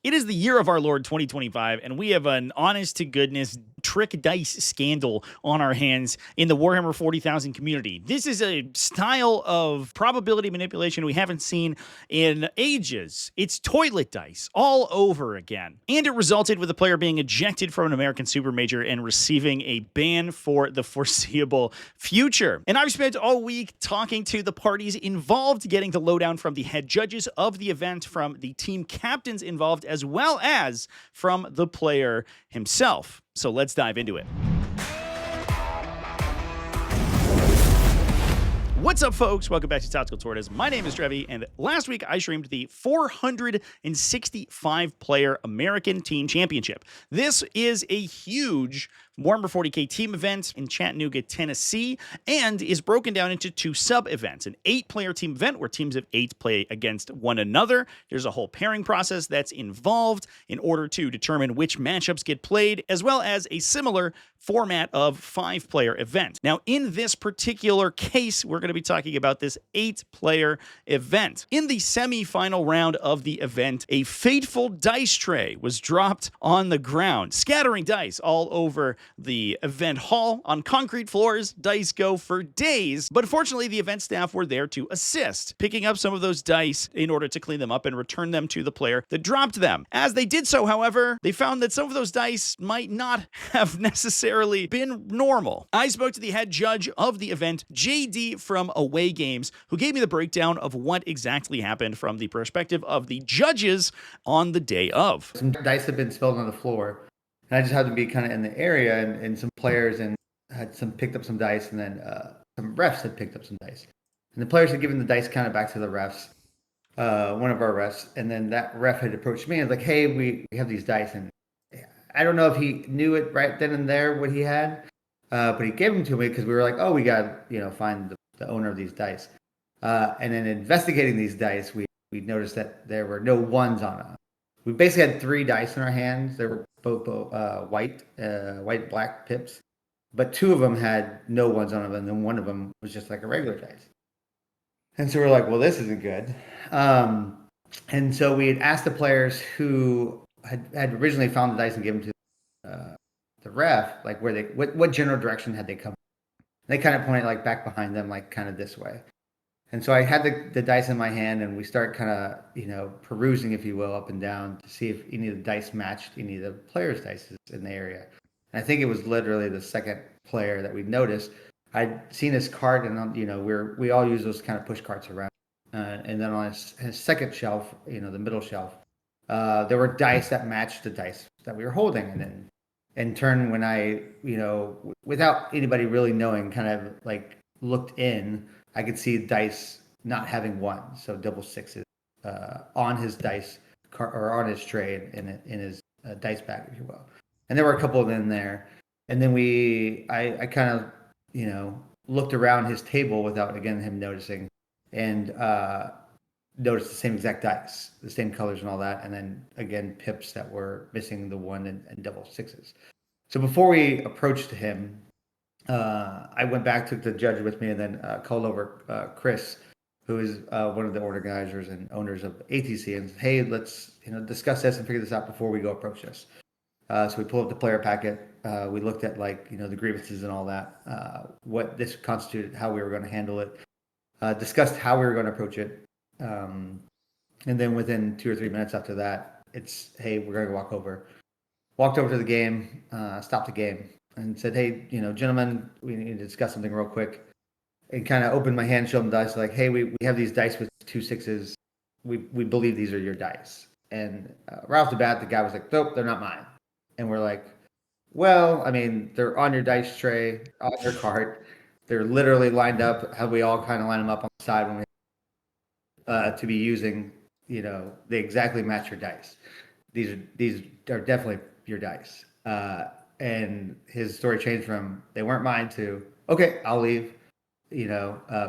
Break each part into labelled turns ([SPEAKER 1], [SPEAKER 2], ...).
[SPEAKER 1] It is the year of our Lord 2025, and we have an honest to goodness trick dice scandal on our hands in the Warhammer 40,000 community. This is a style of probability manipulation we haven't seen in ages. It's toilet dice all over again. And it resulted with the player being ejected from an American Supermajor and receiving a ban for the foreseeable future. And I've spent all week talking to the parties involved, getting the lowdown from the head judges of the event, from the team captains involved, as well as from the player himself. So let's dive into it. What's up, folks? Welcome back to TacticalTortoise. My name is Trevi, and last week I streamed the 465-player American Team Championship. This is a huge Warhammer 40k team event in Chattanooga, Tennessee, and is broken down into two sub-events. An 8-player team event where teams of 8 play against one another. There's a whole pairing process that's involved in order to determine which matchups get played, as well as a similar format of 5-player event. Now, in this particular case, we're going to be talking about this 8-player event. In the semi-final round of the event, a fateful dice tray was dropped on the ground, scattering dice all over the event hall. On concrete floors, dice go for days, but fortunately the event staff were there to assist, picking up some of those dice in order to clean them up and return them to the player that dropped them. As they did so, however, they found that some of those dice might not have necessarily been normal. I spoke to the head judge of the event, JD from Away Games, who gave me the breakdown of what exactly happened from the perspective of the judges on the day of.
[SPEAKER 2] Some dice had been spilled on the floor, and I just happened to be kind of in the area, and some players had picked up some dice, and then some refs had picked up some dice. And the players had given the dice kind of back to the refs, one of our refs, and then that ref had approached me and was like, hey, we have these dice, and I don't know if he knew it right then and there what he had, but he gave them to me because we were like, oh, we got to find the owner of these dice. And then investigating these dice, we noticed that there were no ones on them. We basically had 3 dice in our hands. They were both white black pips, but 2 of them had no ones on them, and then one of them was just like a regular dice. And so we're like, well, this isn't good. And so we had asked the players who had originally found the dice and given them to the ref, like what general direction had they come. And they kind of pointed like back behind them, like kind of this way. And so I had the dice in my hand, and we start kind of, perusing, if you will, up and down to see if any of the dice matched any of the players' dice in the area. And I think it was literally the second player that we noticed. I'd seen his card, and we all use those kind of push carts around. And then on his second shelf, the middle shelf, there were dice that matched the dice that we were holding. And then in turn, when I, without anybody really knowing, kind of like looked in, I could see dice not having one, so double sixes on his dice or on his tray in his dice bag, if you will. And there were a couple of them there. And then I kind of, looked around his table without, again, him noticing, and noticed the same exact dice, the same colors and all that. And then, again, pips that were missing the 1 and double sixes. So before we approached him, I went back, took the judge with me, and then called over Chris, who is one of the organizers and owners of ATC, and said, hey, let's discuss this and figure this out before we go approach this. So we pulled up the player packet. We looked at the grievances and all that, what this constituted, how we were going to handle it, discussed how we were going to approach it, and then within 2 or 3 minutes after that, it's, hey, we're going to walk over. Walked over to the game, stopped the game, and said, hey, gentlemen, we need to discuss something real quick. And kind of opened my hand, showed them dice, like, hey, we have these dice with 2 6s. We believe these are your dice. And right off the bat, the guy was like, nope, they're not mine. And we're like, well, I mean, they're on your dice tray, on your cart. They're literally lined up, how we all kind of line them up on the side when we to be using, they exactly match your dice. These are definitely your dice. And his story changed from, they weren't mine, to, okay, I'll leave.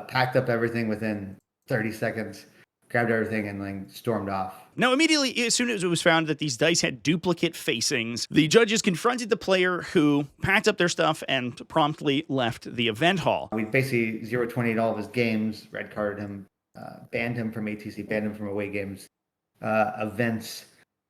[SPEAKER 2] Packed up everything within 30 seconds, grabbed everything, and stormed off.
[SPEAKER 1] Now, immediately, as soon as it was found that these dice had duplicate facings, the judges confronted the player, who packed up their stuff and promptly left the event hall.
[SPEAKER 2] We basically 0-20'd all of his games, red carded him, banned him from ATC, banned him from Away Games events.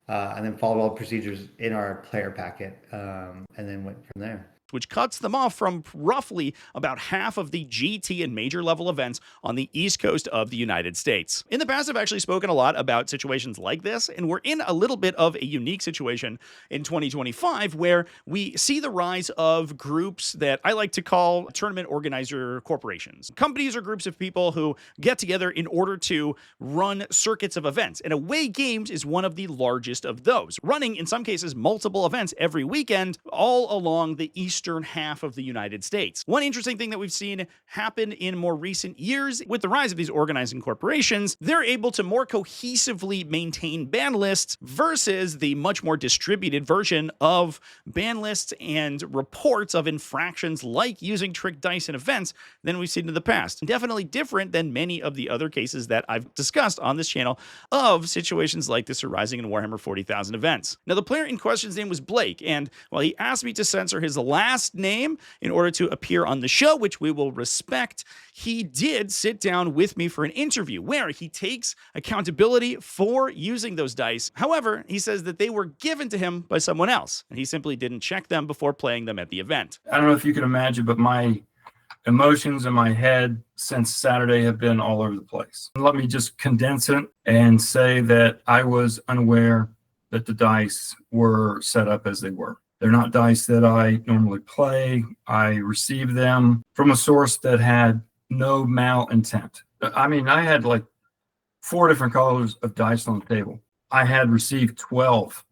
[SPEAKER 2] and then followed all the procedures in our player packet, and then went from there.
[SPEAKER 1] Which cuts them off from roughly about half of the GT and major level events on the East Coast of the United States. In the past, I've actually spoken a lot about situations like this, and we're in a little bit of a unique situation in 2025 where we see the rise of groups that I like to call tournament organizer corporations. Companies or groups of people who get together in order to run circuits of events, and Away Games is one of the largest of those, running in some cases multiple events every weekend all along the eastern half of the United States. One interesting thing that we've seen happen in more recent years with the rise of these organizing corporations, they're able to more cohesively maintain ban lists versus the much more distributed version of ban lists and reports of infractions like using trick dice in events than we've seen in the past. Definitely different than many of the other cases that I've discussed on this channel of situations like this arising in Warhammer 40,000 events. Now, the player in question's name was Blake, and while he asked me to censor his last name in order to appear on the show, which we will respect, he did sit down with me for an interview where he takes accountability for using those dice. However, he says that they were given to him by someone else, and he simply didn't check them before playing them at the event.
[SPEAKER 3] I don't know if you can imagine, but my emotions in my head since Saturday have been all over the place. Let me just condense it and say that I was unaware that the dice were set up as they were. They're not dice that I normally play. I received them from a source that had no malintent. I mean, I had like 4 different colors of dice on the table. I had received 12.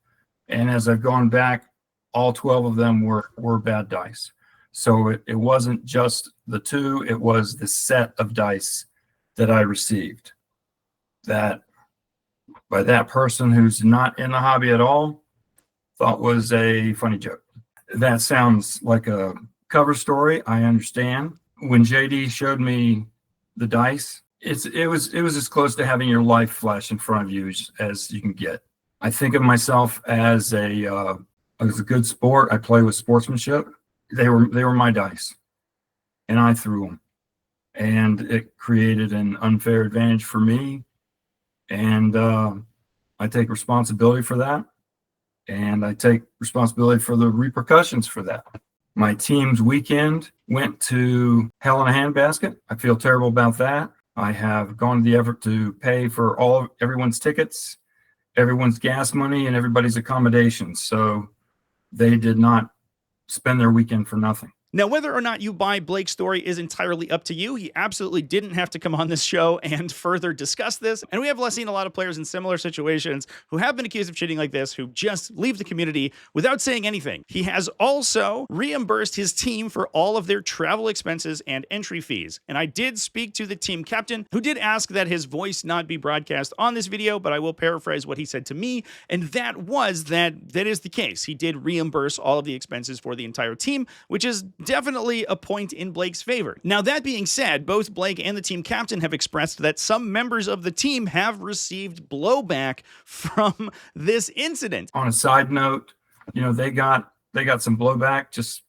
[SPEAKER 3] And as I've gone back, all 12 of them were bad dice. So it wasn't just the 2, it was the set of dice that I received. That by that person who's not in the hobby at all thought was a funny joke. That sounds like a cover story, I understand. When JD showed me the dice, it was as close to having your life flash in front of you as you can get. I think of myself as a good sport. I play with sportsmanship. They were my dice, and I threw them, and it created an unfair advantage for me, and I take responsibility for that, and I take responsibility for the repercussions for that. My team's weekend went to hell in a handbasket. I feel terrible about that. I have gone to the effort to pay for everyone's tickets, everyone's gas money, and everybody's accommodations. So they did not spend their weekend for nothing.
[SPEAKER 1] Now, whether or not you buy Blake's story is entirely up to you. He absolutely didn't have to come on this show and further discuss this. And we have seen a lot of players in similar situations who have been accused of cheating like this, who just leave the community without saying anything. He has also reimbursed his team for all of their travel expenses and entry fees. And I did speak to the team captain, who did ask that his voice not be broadcast on this video, but I will paraphrase what he said to me. And that was that is the case. He did reimburse all of the expenses for the entire team, which is definitely a point in Blake's favor. Now, that being said, both Blake and the team captain have expressed that some members of the team have received blowback from this incident.
[SPEAKER 3] On a side note, they got some blowback, just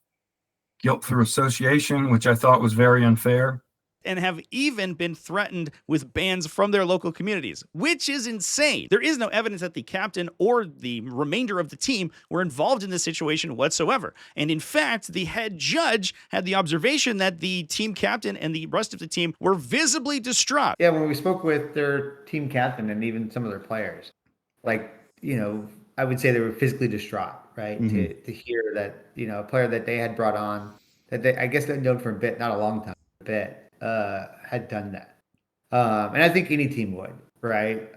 [SPEAKER 3] guilt through association, which I thought was very unfair.
[SPEAKER 1] And have even been threatened with bans from their local communities, which is insane. There is no evidence that the captain or the remainder of the team were involved in this situation whatsoever. And in fact, the head judge had the observation that the team captain and the rest of the team were visibly distraught.
[SPEAKER 2] Yeah, when we spoke with their team captain and even some of their players, I would say they were physically distraught, right? Mm-hmm. To hear that, a player that they had brought on, that I guess they'd known for a bit, not a long time, a bit, had done that. And I think any team would, right?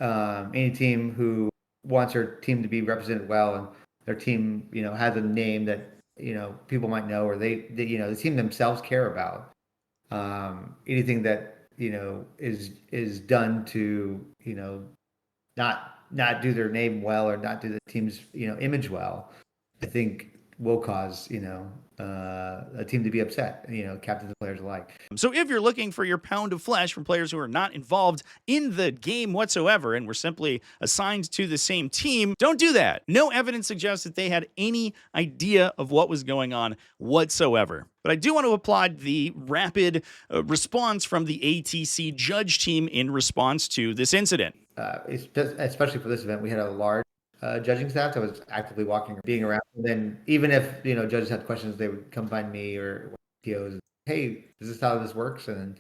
[SPEAKER 2] Any team who wants their team to be represented well and their team, has a name that, people might know, or the team themselves care about. Anything that, is done to, not do their name well or not do the team's, image well, I think will cause, a team to be upset, captains and players alike.
[SPEAKER 1] So if you're looking for your pound of flesh from players who are not involved in the game whatsoever and were simply assigned to the same team, don't do that. No evidence suggests that they had any idea of what was going on whatsoever. But I do want to applaud the rapid response from the ATC judge team in response to this incident.
[SPEAKER 2] Especially for this event, we had a large judging staff that was actively walking or being around. And then even if judges had questions, they would come find me or POs. Hey, is this how this works? And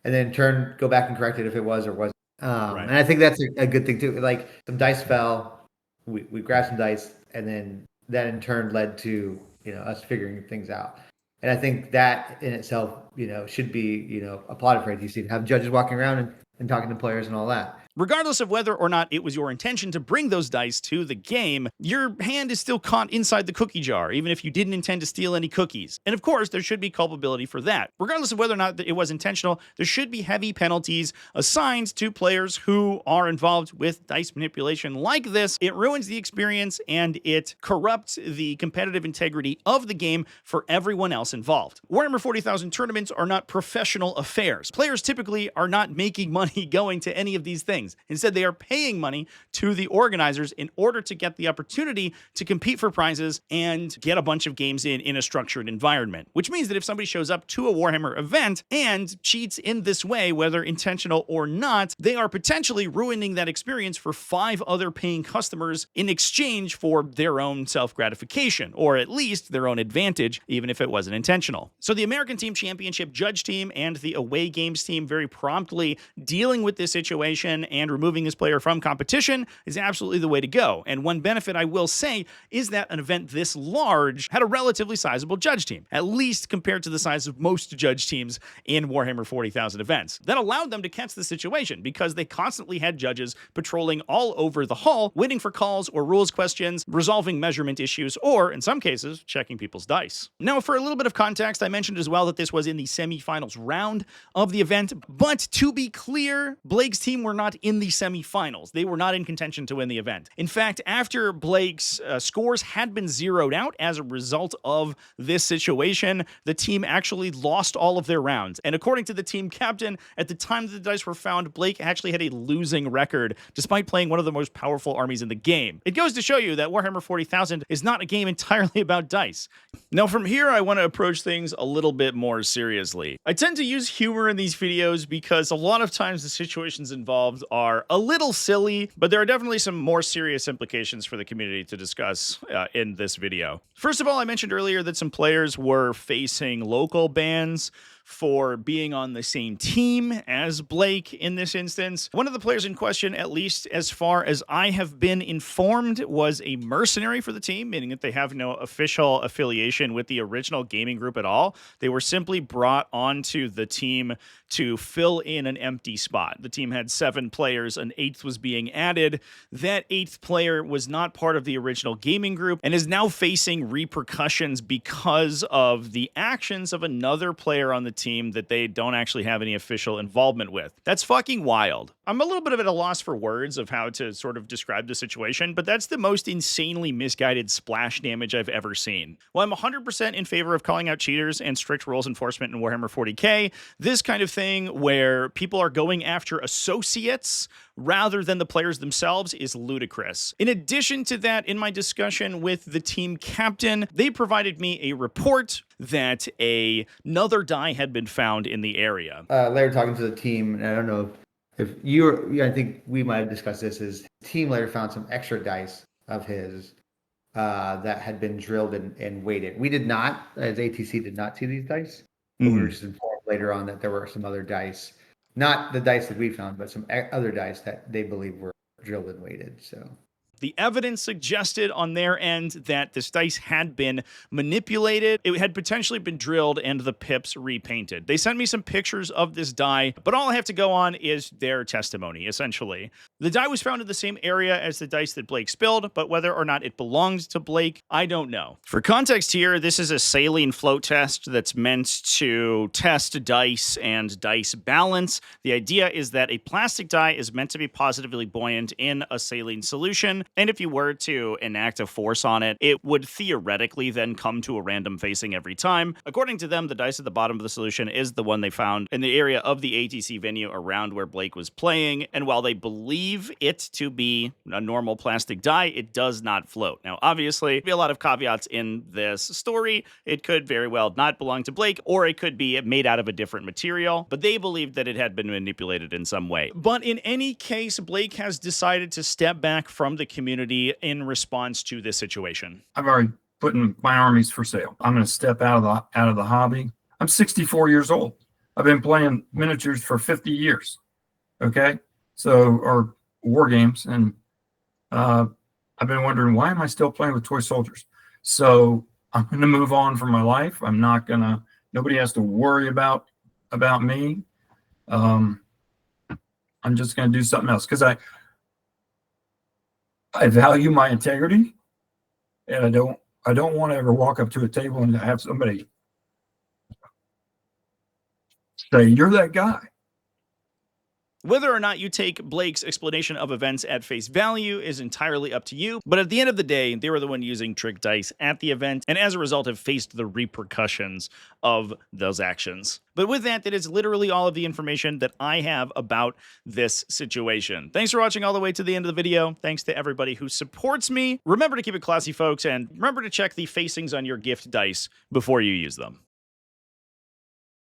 [SPEAKER 2] then go back and correct it if it was or wasn't.
[SPEAKER 1] Right.
[SPEAKER 2] And I think that's a good thing too. Like some dice fell, we grabbed some dice, and then that in turn led to us figuring things out. And I think that in itself, should be applauded for ATC to have judges walking around and talking to players and all that.
[SPEAKER 1] Regardless of whether or not it was your intention to bring those dice to the game, your hand is still caught inside the cookie jar, even if you didn't intend to steal any cookies. And of course, there should be culpability for that. Regardless of whether or not it was intentional, there should be heavy penalties assigned to players who are involved with dice manipulation like this. It ruins the experience and it corrupts the competitive integrity of the game for everyone else involved. Warhammer 40,000 tournaments are not professional affairs. Players typically are not making money going to any of these things. Instead, they are paying money to the organizers in order to get the opportunity to compete for prizes and get a bunch of games in a structured environment. Which means that if somebody shows up to a Warhammer event and cheats in this way, whether intentional or not, they are potentially ruining that experience for 5 other paying customers in exchange for their own self-gratification, or at least their own advantage, even if it wasn't intentional. So the American Team Championship judge team and the away games team very promptly dealing with this situation and removing this player from competition is absolutely the way to go. And one benefit I will say is that an event this large had a relatively sizable judge team, at least compared to the size of most judge teams in Warhammer 40,000 events. That allowed them to catch the situation because they constantly had judges patrolling all over the hall, waiting for calls or rules questions, resolving measurement issues, or in some cases, checking people's dice. Now, for a little bit of context, I mentioned as well that this was in the semifinals round of the event, but to be clear, Blake's team were not in the semifinals. They were not in contention to win the event. In fact, after Blake's scores had been zeroed out as a result of this situation, the team actually lost all of their rounds. And according to the team captain, at the time that the dice were found, Blake actually had a losing record, despite playing one of the most powerful armies in the game. It goes to show you that Warhammer 40,000 is not a game entirely about dice. Now, from here, I want to approach things a little bit more seriously. I tend to use humor in these videos because a lot of times the situations involved are a little silly, but there are definitely some more serious implications for the community to discuss in this video. First of all, I mentioned earlier that some players were facing local bans for being on the same team as Blake in this instance. One of the players in question, at least as far as I have been informed, was a mercenary for the team, meaning that they have no official affiliation with the original gaming group at all. They were simply brought onto the team to fill in an empty spot. The team had 7 players, an 8th was being added. That 8th player was not part of the original gaming group and is now facing repercussions because of the actions of another player on the team that they don't actually have any official involvement with. That's fucking wild. I'm a little bit at a loss for words of how to sort of describe the situation, but that's the most insanely misguided splash damage I've ever seen. While I'm 100% in favor of calling out cheaters and strict rules enforcement in Warhammer 40k, this kind of thing where people are going after associates rather than the players themselves is ludicrous. In addition to that, in my discussion with the team captain, they provided me a report that another die had been found in the area.
[SPEAKER 2] Later talking to the team, and I don't know if you were, I think we might have discussed this, is the team later found some extra dice of his that had been drilled and weighted. We did not, as ATC, did not see these dice. But we were just informed later on that there were some other dice, not the dice that we found, but some other dice that they believe were drilled and weighted. So
[SPEAKER 1] the evidence suggested on their end that this dice had been manipulated. It had potentially been drilled and the pips repainted. They sent me some pictures of this die, but all I have to go on is their testimony, essentially. The die was found in the same area as the dice that Blake spilled, but whether or not it belonged to Blake, I don't know. For context here, this is a saline float test that's meant to test dice and dice balance. The idea is that a plastic die is meant to be positively buoyant in a saline solution, and if you were to enact a force on it, it would theoretically then come to a random facing every time. According to them, the dice at the bottom of the solution is the one they found in the area of the ATC venue around where Blake was playing, and while they believe it to be a normal plastic die, it does not float. Now, obviously, there'll be a lot of caveats in this story. It could very well not belong to Blake, or it could be made out of a different material, but they believed that it had been manipulated in some way. But in any case, Blake has decided to step back from the community in response to this situation?
[SPEAKER 3] I've already put in my armies for sale. I'm going to step out of the hobby. I'm 64 years old. I've been playing miniatures for 50 years. Okay, or war games, and I've been wondering, why am I still playing with toy soldiers? So I'm going to move on from my life. I'm not going to. Nobody has to worry about me. I'm just going to do something else because I value my integrity, and I don't want to ever walk up to a table and have somebody say, "You're that guy."
[SPEAKER 1] Whether or not you take Blake's explanation of events at face value is entirely up to you, but at the end of the day, they were the one using trick dice at the event, and as a result have faced the repercussions of those actions. But with that, that is literally all of the information that I have about this situation. Thanks for watching all the way to the end of the video. Thanks to everybody who supports me. Remember to keep it classy, folks, and remember to check the facings on your gift dice before you use them.